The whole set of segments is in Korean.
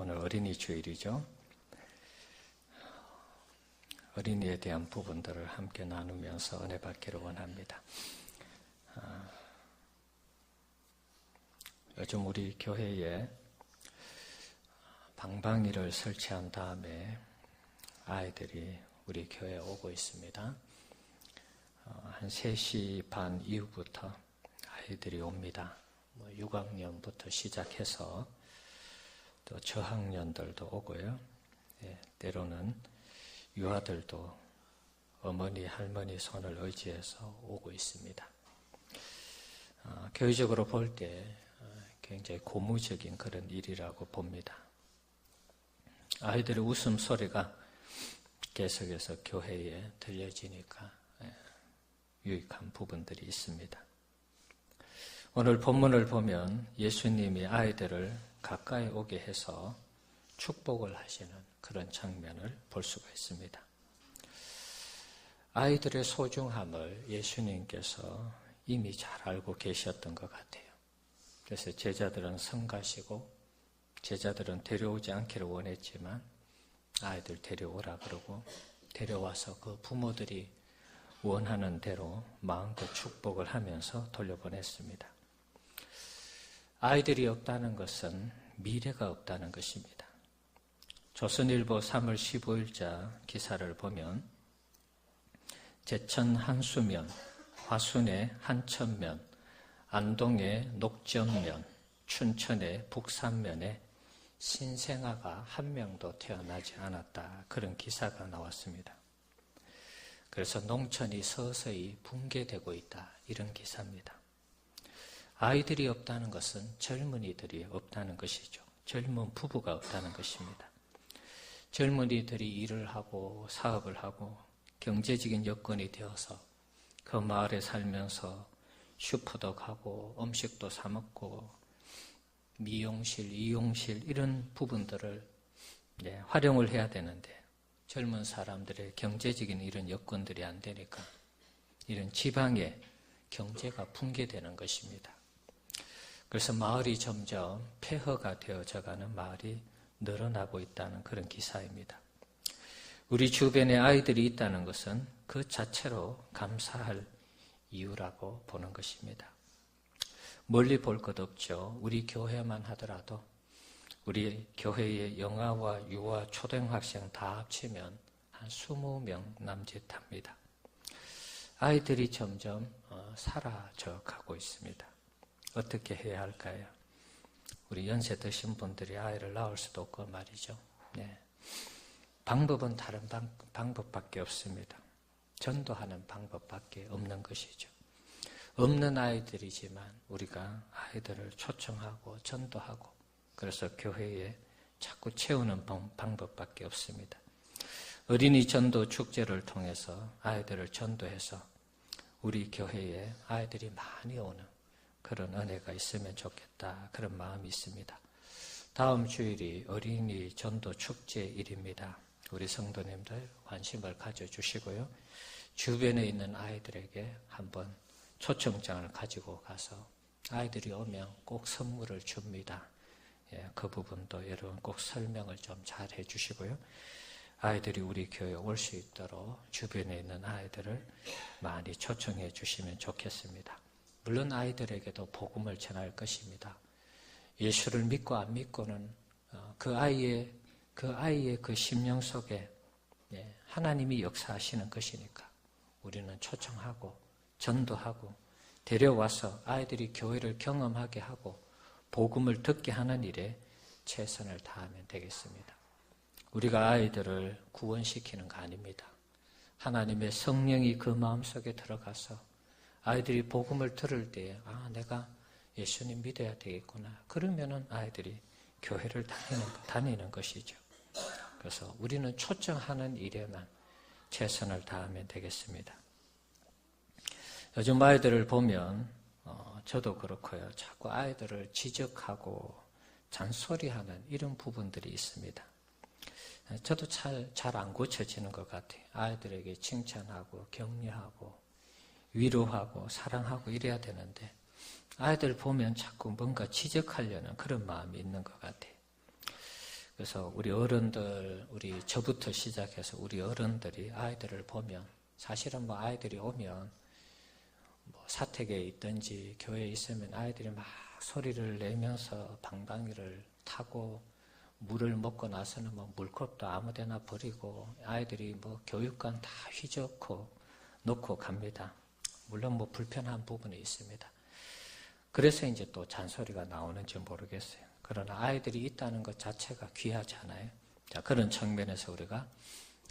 오늘 어린이 주일이죠. 어린이에 대한 부분들을 함께 나누면서 은혜 받기를 원합니다. 요즘 우리 교회에 방방이를 설치한 다음에 아이들이 우리 교회에 오고 있습니다. 한 3시 반 이후부터 아이들이 옵니다. 6학년부터 시작해서 또 저학년들도 오고요. 때로는 유아들도 어머니, 할머니 손을 의지해서 오고 있습니다. 교회적으로 볼 때 굉장히 고무적인 그런 일이라고 봅니다. 아이들의 웃음소리가 계속해서 교회에 들려지니까 유익한 부분들이 있습니다. 오늘 본문을 보면 예수님이 아이들을 가까이 오게 해서 축복을 하시는 그런 장면을 볼 수가 있습니다. 아이들의 소중함을 예수님께서 이미 잘 알고 계셨던 것 같아요. 그래서 제자들은 성가시고 제자들은 데려오지 않기를 원했지만 아이들 데려오라 그러고 데려와서 그 부모들이 원하는 대로 마음껏 축복을 하면서 돌려보냈습니다. 아이들이 없다는 것은 미래가 없다는 것입니다. 조선일보 3월 15일자 기사를 보면 제천 한수면, 화순의 한천면, 안동의 녹전면, 춘천의 북산면에 신생아가 한 명도 태어나지 않았다. 그런 기사가 나왔습니다. 그래서 농촌이 서서히 붕괴되고 있다. 이런 기사입니다. 아이들이 없다는 것은 젊은이들이 없다는 것이죠. 젊은 부부가 없다는 것입니다. 젊은이들이 일을 하고 사업을 하고 경제적인 여건이 되어서 그 마을에 살면서 슈퍼도 가고 음식도 사 먹고 미용실, 이용실 이런 부분들을 활용을 해야 되는데 젊은 사람들의 경제적인 이런 여건들이 안 되니까 이런 지방의 경제가 붕괴되는 것입니다. 그래서 마을이 점점 폐허가 되어져가는 마을이 늘어나고 있다는 그런 기사입니다. 우리 주변에 아이들이 있다는 것은 그 자체로 감사할 이유라고 보는 것입니다. 멀리 볼 것 없죠. 우리 교회만 하더라도 우리 교회의 영아와 유아, 초등학생 다 합치면 한 20명 남짓합니다. 아이들이 점점 사라져 가고 있습니다. 어떻게 해야 할까요? 우리 연세 드신 분들이 아이를 낳을 수도 없고 말이죠. 방법은 다른 방법밖에 없습니다. 전도하는 방법밖에 없는 것이죠. 없는 아이들이지만 우리가 아이들을 초청하고 전도하고 그래서 교회에 자꾸 채우는 방법밖에 없습니다. 어린이 전도 축제를 통해서 아이들을 전도해서 우리 교회에 아이들이 많이 오는 그런 은혜가 있으면 좋겠다. 그런 마음이 있습니다. 다음 주일이 어린이 전도 축제일입니다. 우리 성도님들 관심을 가져주시고요. 주변에 있는 아이들에게 한번 초청장을 가지고 가서 아이들이 오면 꼭 선물을 줍니다. 그 부분도 여러분 꼭 설명을 좀 잘 해주시고요. 아이들이 우리 교회에 올 수 있도록 주변에 있는 아이들을 많이 초청해 주시면 좋겠습니다. 물론 아이들에게도 복음을 전할 것입니다. 예수를 믿고 안 믿고는 그 아이의 그 심령 속에 하나님이 역사하시는 것이니까 우리는 초청하고 전도하고 데려와서 아이들이 교회를 경험하게 하고 복음을 듣게 하는 일에 최선을 다하면 되겠습니다. 우리가 아이들을 구원시키는 거 아닙니다. 하나님의 성령이 그 마음속에 들어가서 아이들이 복음을 들을 때에 내가 예수님 믿어야 되겠구나. 그러면은 아이들이 교회를 다니는 것이죠. 그래서 우리는 초청하는 일에만 최선을 다하면 되겠습니다. 요즘 아이들을 보면 저도 그렇고요. 자꾸 아이들을 지적하고 잔소리하는 이런 부분들이 있습니다. 저도 잘 안 고쳐지는 것 같아요. 아이들에게 칭찬하고 격려하고 위로하고 사랑하고 이래야 되는데 아이들 보면 자꾸 뭔가 지적하려는 그런 마음이 있는 것 같아요. 그래서 우리 어른들, 저부터 시작해서 우리 어른들이 아이들을 보면, 사실은 뭐 아이들이 오면 뭐 사택에 있든지 교회에 있으면 아이들이 막 소리를 내면서 방방이를 타고, 물을 먹고 나서는 뭐 물컵도 아무데나 버리고, 아이들이 뭐 교육관 다 휘젓고 놓고 갑니다. 물론 뭐 불편한 부분이 있습니다. 그래서 이제 또 잔소리가 나오는지 모르겠어요. 그러나 아이들이 있다는 것 자체가 귀하잖아요. 자, 그런 측면에서 우리가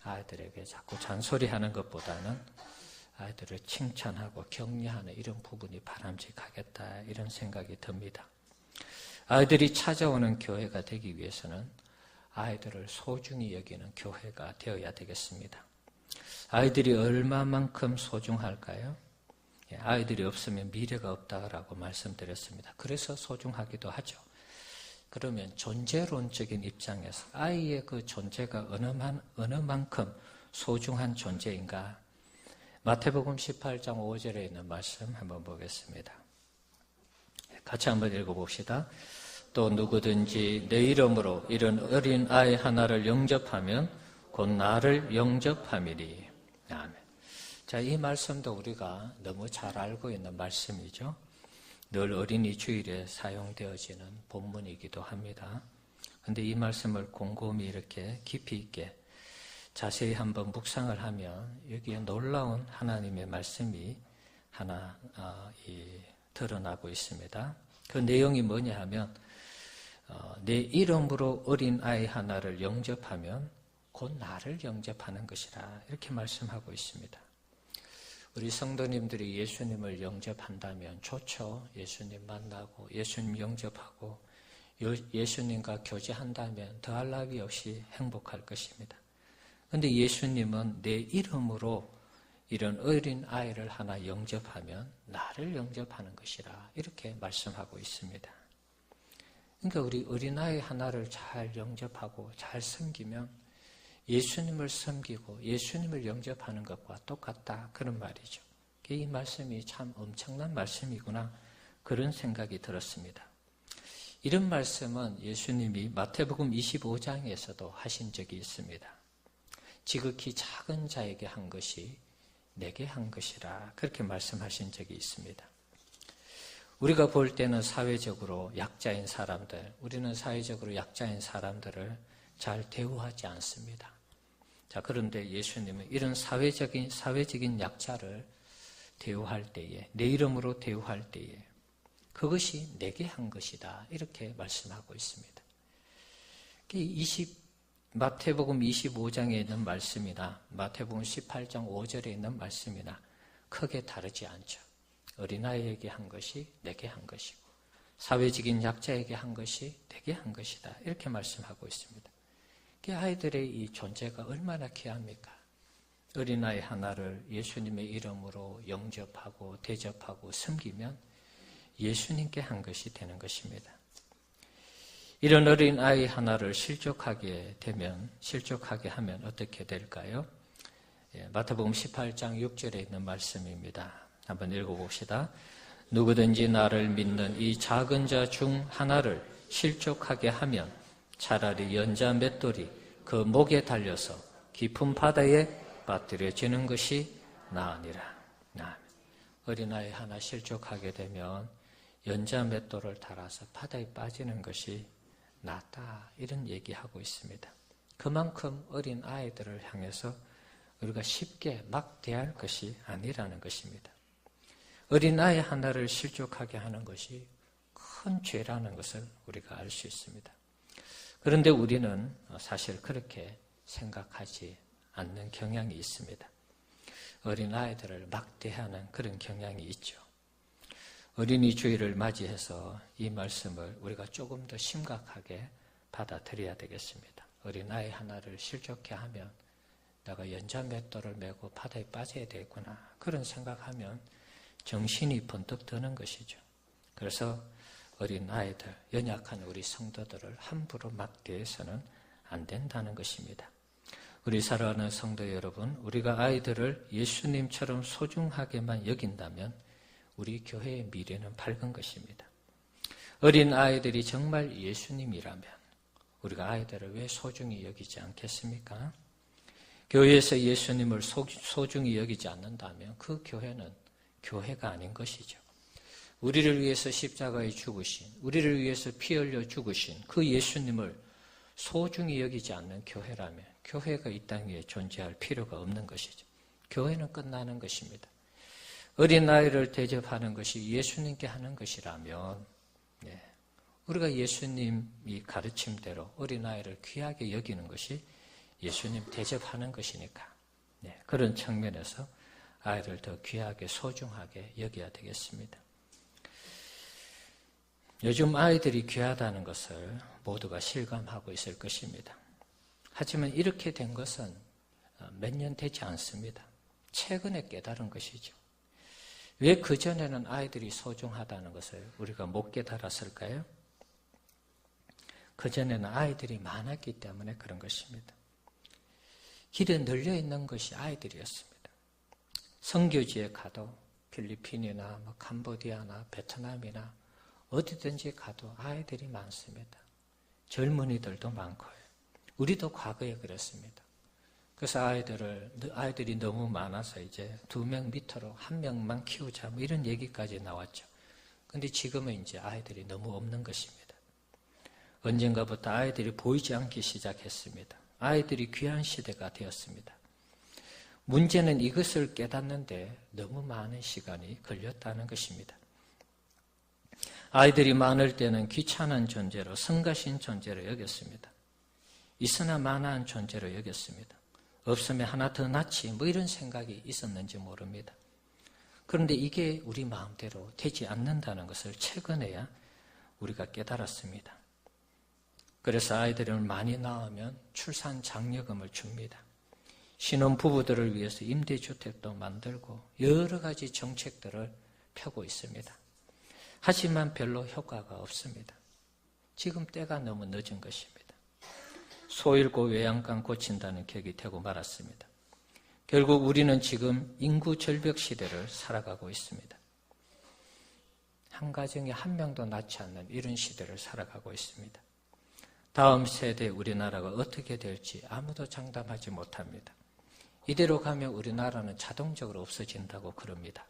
아이들에게 자꾸 잔소리하는 것보다는 아이들을 칭찬하고 격려하는 이런 부분이 바람직하겠다, 이런 생각이 듭니다. 아이들이 찾아오는 교회가 되기 위해서는 아이들을 소중히 여기는 교회가 되어야 되겠습니다. 아이들이 얼마만큼 소중할까요? 아이들이 없으면 미래가 없다라고 말씀드렸습니다. 그래서 소중하기도 하죠. 그러면 존재론적인 입장에서 아이의 그 존재가 어느 만큼 소중한 존재인가? 마태복음 18장 5절에 있는 말씀 한번 보겠습니다. 같이 한번 읽어봅시다. 또 누구든지 내 이름으로 이런 어린 아이 하나를 영접하면 곧 나를 영접함이니. 아멘. 자, 이 말씀도 우리가 너무 잘 알고 있는 말씀이죠. 늘 어린이 주일에 사용되어지는 본문이기도 합니다. 그런데 이 말씀을 곰곰이 이렇게 깊이 있게 자세히 한번 묵상을 하면 여기에 놀라운 하나님의 말씀이 하나 드러나고 있습니다. 그 내용이 뭐냐 하면 내 이름으로 어린 아이 하나를 영접하면 곧 나를 영접하는 것이라, 이렇게 말씀하고 있습니다. 우리 성도님들이 예수님을 영접한다면 좋죠. 예수님 만나고 예수님 영접하고 예수님과 교제한다면 더할 나위 없이 행복할 것입니다. 그런데 예수님은 내 이름으로 이런 어린 아이를 하나 영접하면 나를 영접하는 것이라, 이렇게 말씀하고 있습니다. 그러니까 우리 어린아이 하나를 잘 영접하고 잘 섬기면 예수님을 섬기고 예수님을 영접하는 것과 똑같다, 그런 말이죠. 이 말씀이 참 엄청난 말씀이구나, 그런 생각이 들었습니다. 이런 말씀은 예수님이 마태복음 25장에서도 하신 적이 있습니다. 지극히 작은 자에게 한 것이 내게 한 것이라, 그렇게 말씀하신 적이 있습니다. 우리가 볼 때는 사회적으로 약자인 사람들, 우리는 사회적으로 약자인 사람들을 잘 대우하지 않습니다. 자, 그런데 예수님은 이런 사회적인 약자를 대우할 때에, 내 이름으로 대우할 때에 그것이 내게 한 것이다, 이렇게 말씀하고 있습니다. 마태복음 25장에 있는 말씀이나 마태복음 18장 5절에 있는 말씀이나 크게 다르지 않죠. 어린아이에게 한 것이 내게 한 것이고 사회적인 약자에게 한 것이 내게 한 것이다, 이렇게 말씀하고 있습니다. 아이들의 이 존재가 얼마나 귀합니까? 어린아이 하나를 예수님의 이름으로 영접하고 대접하고 섬기면 예수님께 한 것이 되는 것입니다. 이런 어린아이 하나를 실족하게 하면 어떻게 될까요? 마태복음 18장 6절에 있는 말씀입니다. 한번 읽어봅시다. 누구든지 나를 믿는 이 작은 자 중 하나를 실족하게 하면 차라리 연자 맷돌이 그 목에 달려서 깊은 바다에 빠뜨려지는 것이 나으니라. 어린아이 하나 실족하게 되면 연자 맷돌을 달아서 바다에 빠지는 것이 낫다, 이런 얘기하고 있습니다. 그만큼 어린 아이들을 향해서 우리가 쉽게 막 대할 것이 아니라는 것입니다. 어린아이 하나를 실족하게 하는 것이 큰 죄라는 것을 우리가 알 수 있습니다. 그런데 우리는 사실 그렇게 생각하지 않는 경향이 있습니다. 어린아이들을 막대하는 그런 경향이 있죠. 어린이 주일을 맞이해서 이 말씀을 우리가 조금 더 심각하게 받아들여야 되겠습니다. 어린아이 하나를 실족해 하면 내가 연자 맷돌을 메고 바다에 빠져야 되겠구나, 그런 생각하면 정신이 번뜩 드는 것이죠. 그래서 어린아이들, 연약한 우리 성도들을 함부로 막대해서는 안 된다는 것입니다. 우리 사랑하는 성도 여러분, 우리가 아이들을 예수님처럼 소중하게만 여긴다면 우리 교회의 미래는 밝은 것입니다. 어린 아이들이 정말 예수님이라면, 우리가 아이들을 왜 소중히 여기지 않겠습니까? 교회에서 예수님을 소중히 여기지 않는다면 그 교회는 교회가 아닌 것이죠. 우리를 위해서 십자가에 죽으신, 우리를 위해서 피 흘려 죽으신 그 예수님을 소중히 여기지 않는 교회라면 교회가 이 땅에 존재할 필요가 없는 것이죠. 교회는 끝나는 것입니다. 어린아이를 대접하는 것이 예수님께 하는 것이라면 우리가 예수님이 가르침대로 어린아이를 귀하게 여기는 것이 예수님 대접하는 것이니까 그런 측면에서 아이를 더 귀하게 소중하게 여겨야 되겠습니다. 요즘 아이들이 귀하다는 것을 모두가 실감하고 있을 것입니다. 하지만 이렇게 된 것은 몇 년 되지 않습니다. 최근에 깨달은 것이죠. 왜 그전에는 아이들이 소중하다는 것을 우리가 못 깨달았을까요? 그전에는 아이들이 많았기 때문에 그런 것입니다. 길에 널려 있는 것이 아이들이었습니다. 선교지에 가도 필리핀이나 캄보디아나 베트남이나 어디든지 가도 아이들이 많습니다. 젊은이들도 많고요. 우리도 과거에 그랬습니다. 그래서 아이들이 너무 많아서 이제 2명 밑으로 1명만 키우자 이런 얘기까지 나왔죠. 그런데 지금은 이제 아이들이 너무 없는 것입니다. 언젠가부터 아이들이 보이지 않기 시작했습니다. 아이들이 귀한 시대가 되었습니다. 문제는 이것을 깨닫는데 너무 많은 시간이 걸렸다는 것입니다. 아이들이 많을 때는 귀찮은 존재로, 성가신 존재로 여겼습니다. 있으나 마나한 존재로 여겼습니다. 없으면 하나 더 낳지 이런 생각이 있었는지 모릅니다. 그런데 이게 우리 마음대로 되지 않는다는 것을 최근에야 우리가 깨달았습니다. 그래서 아이들을 많이 낳으면 출산 장려금을 줍니다. 신혼부부들을 위해서 임대주택도 만들고 여러 가지 정책들을 펴고 있습니다. 하지만 별로 효과가 없습니다. 지금 때가 너무 늦은 것입니다. 소잃고 외양간 고친다는 격이 되고 말았습니다. 결국 우리는 지금 인구 절벽 시대를 살아가고 있습니다. 한 가정에 1명도 낳지 않는 이런 시대를 살아가고 있습니다. 다음 세대 우리나라가 어떻게 될지 아무도 장담하지 못합니다. 이대로 가면 우리나라는 자동적으로 없어진다고 그럽니다.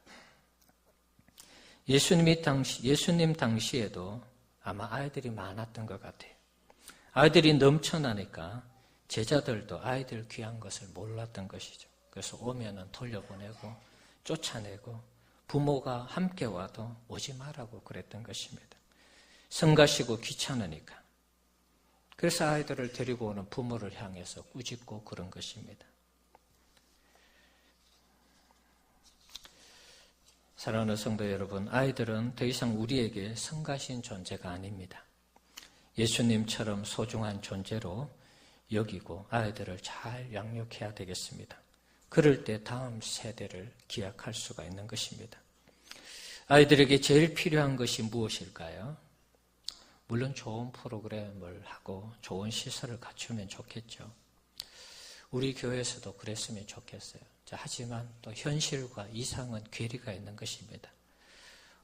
예수님 당시에도 아마 아이들이 많았던 것 같아요. 아이들이 넘쳐나니까 제자들도 아이들 귀한 것을 몰랐던 것이죠. 그래서 오면은 돌려보내고 쫓아내고 부모가 함께 와도 오지 말라고 그랬던 것입니다. 성가시고 귀찮으니까. 그래서 아이들을 데리고 오는 부모를 향해서 꾸짖고 그런 것입니다. 사랑하는 성도 여러분, 아이들은 더 이상 우리에게 성가신 존재가 아닙니다. 예수님처럼 소중한 존재로 여기고 아이들을 잘 양육해야 되겠습니다. 그럴 때 다음 세대를 기약할 수가 있는 것입니다. 아이들에게 제일 필요한 것이 무엇일까요? 물론 좋은 프로그램을 하고 좋은 시설을 갖추면 좋겠죠. 우리 교회에서도 그랬으면 좋겠어요. 하지만 또 현실과 이상은 괴리가 있는 것입니다.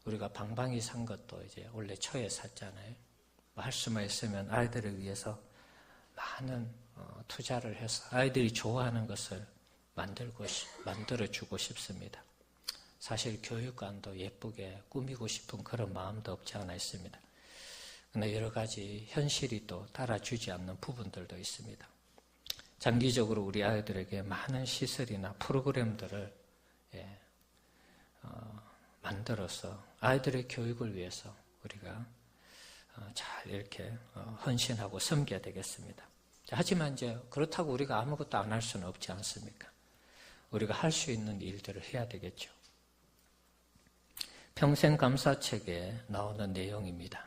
우리가 방방이 산 것도 이제 원래 초에 샀잖아요. 할 수만 있으면 아이들을 위해서 많은 투자를 해서 아이들이 좋아하는 것을 만들어주고 싶습니다. 사실 교육관도 예쁘게 꾸미고 싶은 그런 마음도 없지 않아 있습니다. 그러나 여러 가지 현실이 또 따라주지 않는 부분들도 있습니다. 장기적으로 우리 아이들에게 많은 시설이나 프로그램들을 만들어서 아이들의 교육을 위해서 우리가 잘 이렇게 헌신하고 섬겨야 되겠습니다. 하지만 이제 그렇다고 우리가 아무것도 안 할 수는 없지 않습니까? 우리가 할 수 있는 일들을 해야 되겠죠. 평생감사책에 나오는 내용입니다.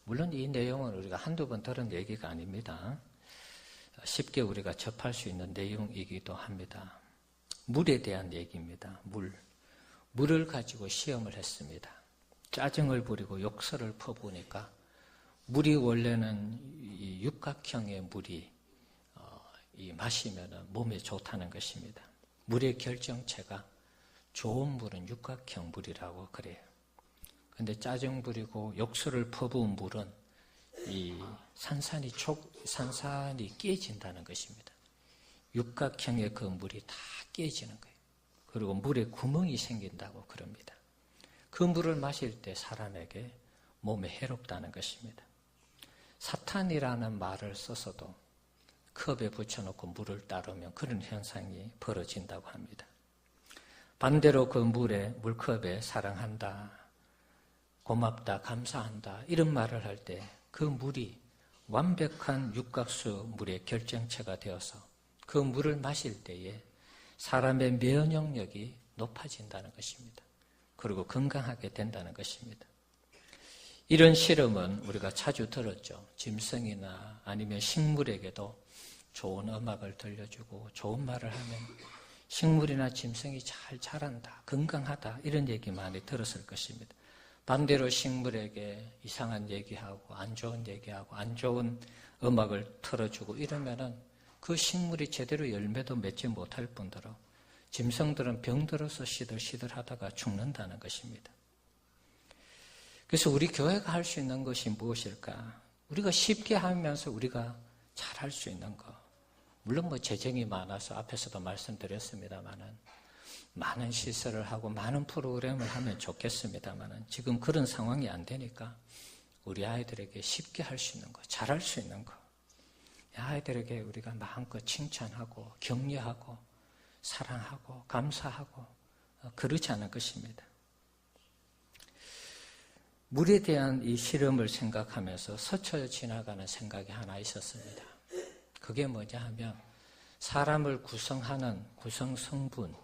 물론 이 내용은 우리가 한두 번 들은 얘기가 아닙니다. 쉽게 우리가 접할 수 있는 내용이기도 합니다. 물에 대한 얘기입니다. 물을 가지고 시험을 했습니다. 짜증을 부리고 욕설을 퍼부으니까 물이 원래는 이 육각형의 물이 마시면 몸에 좋다는 것입니다. 물의 결정체가 좋은 물은 육각형 물이라고 그래요. 그런데 짜증 부리고 욕설을 퍼부은 물은 이 산산이 깨진다는 것입니다. 육각형의 그 물이 다 깨지는 거예요. 그리고 물에 구멍이 생긴다고 그럽니다. 그 물을 마실 때 사람에게 몸에 해롭다는 것입니다. 사탄이라는 말을 써서도 컵에 붙여놓고 물을 따르면 그런 현상이 벌어진다고 합니다. 반대로 그 물컵에 사랑한다, 고맙다, 감사한다 이런 말을 할 때 그 물이 완벽한 육각수 물의 결정체가 되어서 그 물을 마실 때에 사람의 면역력이 높아진다는 것입니다. 그리고 건강하게 된다는 것입니다. 이런 실험은 우리가 자주 들었죠. 짐승이나 아니면 식물에게도 좋은 음악을 들려주고 좋은 말을 하면 식물이나 짐승이 잘 자란다, 건강하다 이런 얘기 많이 들었을 것입니다. 반대로 식물에게 이상한 얘기하고 안 좋은 얘기하고 안 좋은 음악을 틀어주고 이러면은 그 식물이 제대로 열매도 맺지 못할 뿐더러 짐승들은 병들어서 시들시들하다가 죽는다는 것입니다. 그래서 우리 교회가 할 수 있는 것이 무엇일까? 우리가 쉽게 하면서 우리가 잘할 수 있는 것. 물론 재정이 많아서 앞에서도 말씀드렸습니다만은 많은 시설을 하고 많은 프로그램을 하면 좋겠습니다만은 지금 그런 상황이 안 되니까 우리 아이들에게 쉽게 할 수 있는 것, 잘할 수 있는 것. 아이들에게 우리가 마음껏 칭찬하고 격려하고 사랑하고 감사하고 그렇지 않은 것입니다. 물에 대한 이 실험을 생각하면서 스쳐 지나가는 생각이 하나 있었습니다. 그게 뭐냐 하면 사람을 구성하는 구성성분,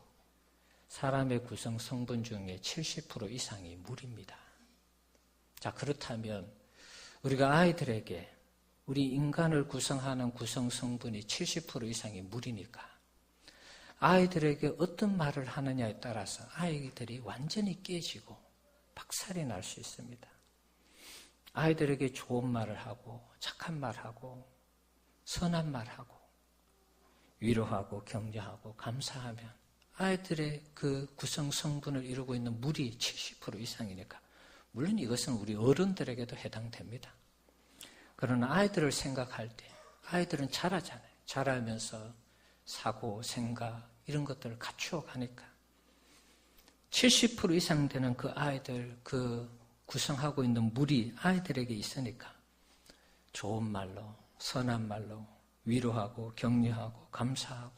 사람의 구성성분 중에 70% 이상이 물입니다. 자, 그렇다면 우리가 아이들에게 우리 인간을 구성하는 구성성분이 70% 이상이 물이니까 아이들에게 어떤 말을 하느냐에 따라서 아이들이 완전히 깨지고 박살이 날 수 있습니다. 아이들에게 좋은 말을 하고 착한 말하고 선한 말하고 위로하고 격려하고 감사하면 아이들의 그 구성 성분을 이루고 있는 물이 70% 이상이니까 물론 이것은 우리 어른들에게도 해당됩니다. 그러나 아이들을 생각할 때 아이들은 자라잖아요. 자라면서 사고, 생각 이런 것들을 갖추어 가니까 70% 이상 되는 그 아이들 그 구성하고 있는 물이 아이들에게 있으니까 좋은 말로 선한 말로 위로하고 격려하고 감사하고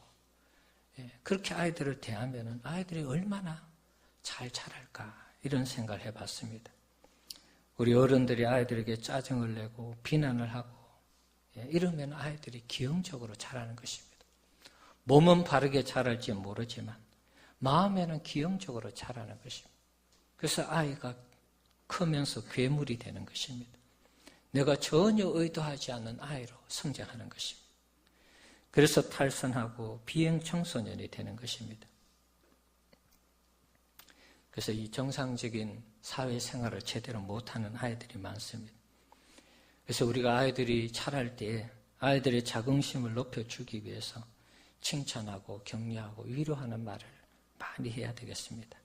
그렇게 아이들을 대하면 아이들이 얼마나 잘 자랄까 이런 생각을 해봤습니다. 우리 어른들이 아이들에게 짜증을 내고 비난을 하고 이러면 아이들이 기형적으로 자라는 것입니다. 몸은 바르게 자랄지 모르지만 마음에는 기형적으로 자라는 것입니다. 그래서 아이가 크면서 괴물이 되는 것입니다. 내가 전혀 의도하지 않는 아이로 성장하는 것입니다. 그래서 탈선하고 비행 청소년이 되는 것입니다. 그래서 이 정상적인 사회생활을 제대로 못하는 아이들이 많습니다. 그래서 우리가 아이들이 자랄 때 아이들의 자긍심을 높여주기 위해서 칭찬하고 격려하고 위로하는 말을 많이 해야 되겠습니다.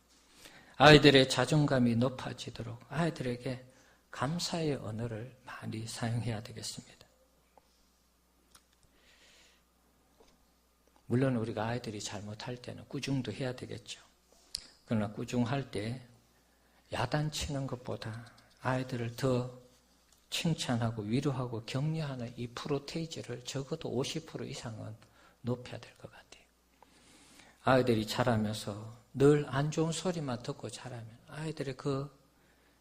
아이들의 자존감이 높아지도록 아이들에게 감사의 언어를 많이 사용해야 되겠습니다. 물론 우리가 아이들이 잘못할 때는 꾸중도 해야 되겠죠. 그러나 꾸중할 때 야단치는 것보다 아이들을 더 칭찬하고 위로하고 격려하는 이 프로테이지를 적어도 50% 이상은 높여야 될 것 같아요. 아이들이 자라면서 늘 안 좋은 소리만 듣고 자라면 아이들의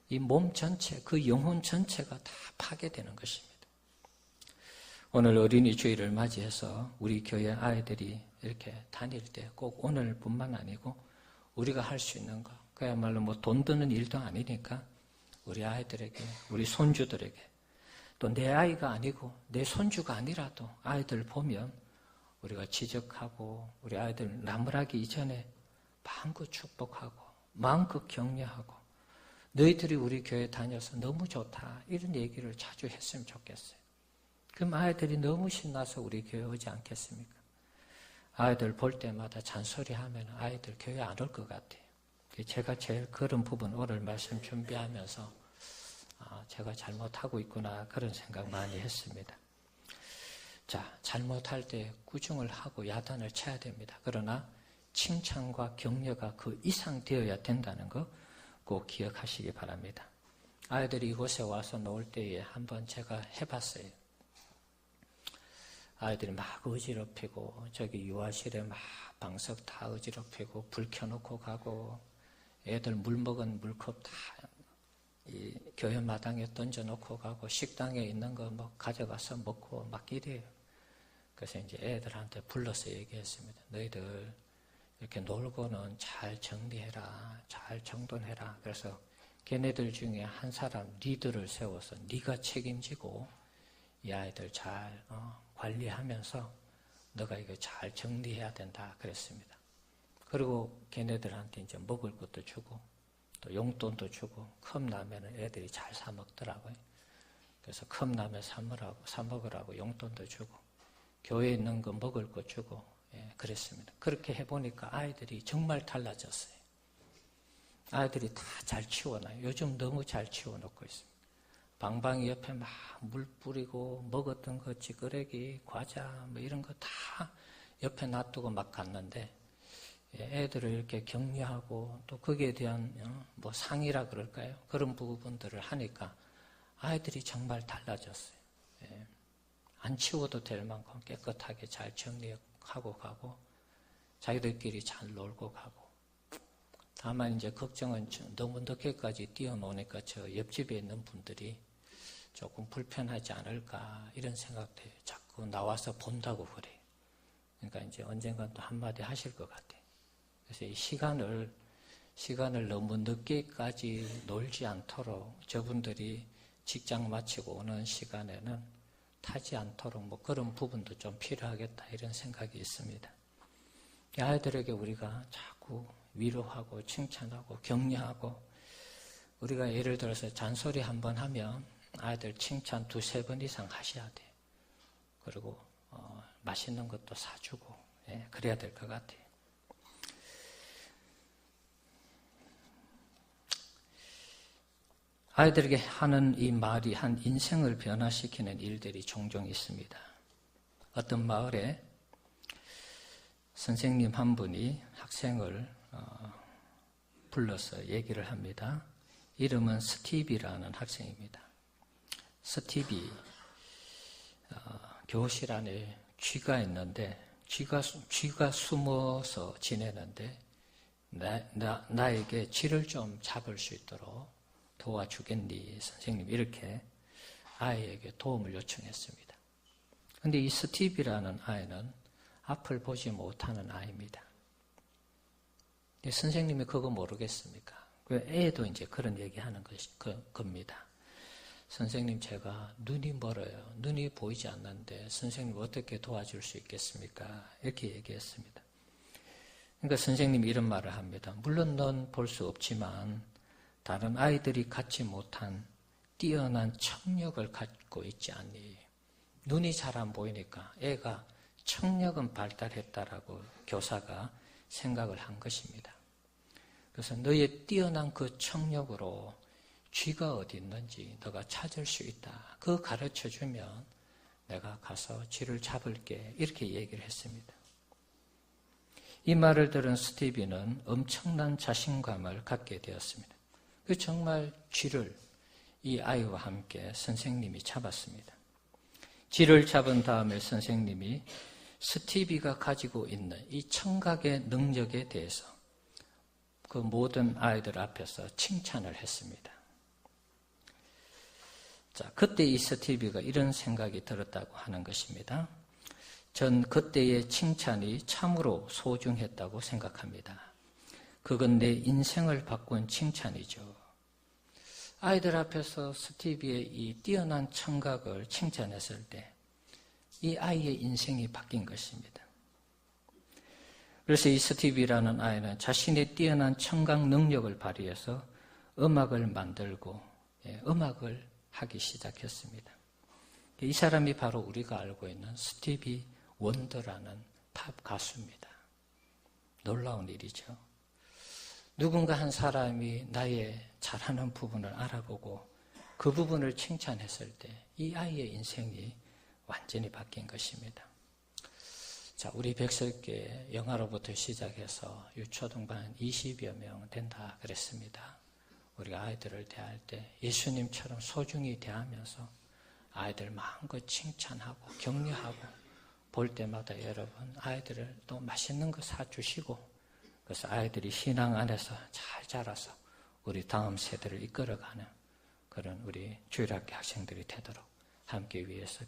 이 몸 전체, 그 영혼 전체가 다 파괴되는 것입니다. 오늘 어린이 주일을 맞이해서 우리 교회 아이들이 이렇게 다닐 때 꼭 오늘뿐만 아니고 우리가 할 수 있는 거, 그야말로 돈 드는 일도 아니니까 우리 아이들에게, 우리 손주들에게 또 내 아이가 아니고 내 손주가 아니라도 아이들 보면 우리가 지적하고 우리 아이들 나무라기 이전에 마음껏 축복하고 마음껏 격려하고 너희들이 우리 교회 다녀서 너무 좋다 이런 얘기를 자주 했으면 좋겠어요. 그럼 아이들이 너무 신나서 우리 교회 오지 않겠습니까? 아이들 볼 때마다 잔소리하면 아이들 교회 안 올 것 같아요. 제가 제일 그런 부분 오늘 말씀 준비하면서 제가 잘못하고 있구나 그런 생각 많이 했습니다. 자, 잘못할 때 꾸중을 하고 야단을 쳐야 됩니다. 그러나 칭찬과 격려가 그 이상 되어야 된다는 거 꼭 기억하시기 바랍니다. 아이들이 이곳에 와서 놀 때에 한번 제가 해봤어요. 아이들이 막 어지럽히고 저기 유아실에 막 방석 다 어지럽히고 불 켜놓고 가고 애들 물 먹은 물컵 다 이 교회 마당에 던져놓고 가고 식당에 있는 거 뭐 가져가서 먹고 막 이래요. 그래서 이제 애들한테 불러서 얘기했습니다. 너희들 이렇게 놀고는 잘 정리해라, 잘 정돈해라. 그래서 걔네들 중에 한 사람 리더를 세워서 네가 책임지고 이 아이들 잘 관리하면서 너가 이거 잘 정리해야 된다 그랬습니다. 그리고 걔네들한테 이제 먹을 것도 주고 또 용돈도 주고 컵라면은 애들이 잘 사 먹더라고요. 그래서 컵라면 사 먹으라고 용돈도 주고 교회에 있는 거 먹을 거 주고 그랬습니다. 그렇게 해보니까 아이들이 정말 달라졌어요. 아이들이 다 잘 치워놔요. 요즘 너무 잘 치워놓고 있습니다. 방방이 옆에 막 물 뿌리고 먹었던 거 찌끄레기, 과자 뭐 이런 거 다 옆에 놔두고 막 갔는데 애들을 이렇게 격려하고 또 거기에 대한 뭐 상이라 그럴까요? 그런 부분들을 하니까 아이들이 정말 달라졌어요. 안 치워도 될 만큼 깨끗하게 잘 정리하고 가고 자기들끼리 잘 놀고 가고 다만 이제 걱정은 너무 늦게까지 뛰어노니까 저 옆집에 있는 분들이 조금 불편하지 않을까 이런 생각도 해요. 자꾸 나와서 본다고 그래요. 그러니까 이제 언젠간 또 한마디 하실 것 같아요. 그래서 이 시간을 너무 늦게까지 놀지 않도록 저분들이 직장 마치고 오는 시간에는 타지 않도록 뭐 그런 부분도 좀 필요하겠다 이런 생각이 있습니다. 아이들에게 우리가 자꾸 위로하고 칭찬하고 격려하고 우리가 예를 들어서 잔소리 한번 하면 아이들 칭찬 2-3번 이상 하셔야 돼요. 그리고 맛있는 것도 사주고 그래야 될 것 같아요. 아이들에게 하는 이 말이 한 인생을 변화시키는 일들이 종종 있습니다. 어떤 마을에 선생님 한 분이 학생을 불러서 얘기를 합니다. 이름은 스티비라는 학생입니다. 스티비 교실 안에 쥐가 있는데 쥐가 숨어서 지내는데 나에게 쥐를 좀 잡을 수 있도록 도와주겠니 선생님 이렇게 아이에게 도움을 요청했습니다. 그런데 이 스티비라는 아이는 앞을 보지 못하는 아이입니다. 선생님이 그거 모르겠습니까? 그 애도 이제 그런 얘기하는 겁니다. 선생님 제가 눈이 멀어요. 눈이 보이지 않는데 선생님 어떻게 도와줄 수 있겠습니까? 이렇게 얘기했습니다. 그러니까 선생님이 이런 말을 합니다. 물론 넌 볼 수 없지만 다른 아이들이 갖지 못한 뛰어난 청력을 갖고 있지 않니? 눈이 잘 안 보이니까 애가 청력은 발달했다라고 교사가 생각을 한 것입니다. 그래서 너의 뛰어난 그 청력으로 쥐가 어디 있는지 너가 찾을 수 있다. 그거 가르쳐주면 내가 가서 쥐를 잡을게. 이렇게 얘기를 했습니다. 이 말을 들은 스티비는 엄청난 자신감을 갖게 되었습니다. 그 정말 쥐를 이 아이와 함께 선생님이 잡았습니다. 쥐를 잡은 다음에 선생님이 스티비가 가지고 있는 이 청각의 능력에 대해서 그 모든 아이들 앞에서 칭찬을 했습니다. 자, 그때 이 스티비가 이런 생각이 들었다고 하는 것입니다. 전 그때의 칭찬이 참으로 소중했다고 생각합니다. 그건 내 인생을 바꾼 칭찬이죠. 아이들 앞에서 스티비의 이 뛰어난 청각을 칭찬했을 때 이 아이의 인생이 바뀐 것입니다. 그래서 이 스티비라는 아이는 자신의 뛰어난 청각 능력을 발휘해서 음악을 만들고 음악을 하기 시작했습니다. 이 사람이 바로 우리가 알고 있는 스티비 원더라는 팝 가수입니다. 놀라운 일이죠. 누군가 한 사람이 나의 잘하는 부분을 알아보고 그 부분을 칭찬했을 때 이 아이의 인생이 완전히 바뀐 것입니다. 자, 우리 백설계 영아로부터 시작해서 유초등반 20여 명 된다 그랬습니다. 우리가 아이들을 대할 때 예수님처럼 소중히 대하면서 아이들 마음껏 칭찬하고 격려하고 볼 때마다 여러분 아이들을 또 맛있는 거 사주시고 그래서 아이들이 신앙 안에서 잘 자라서 우리 다음 세대를 이끌어가는 그런 우리 주일학교 학생들이 되도록 함께 위해서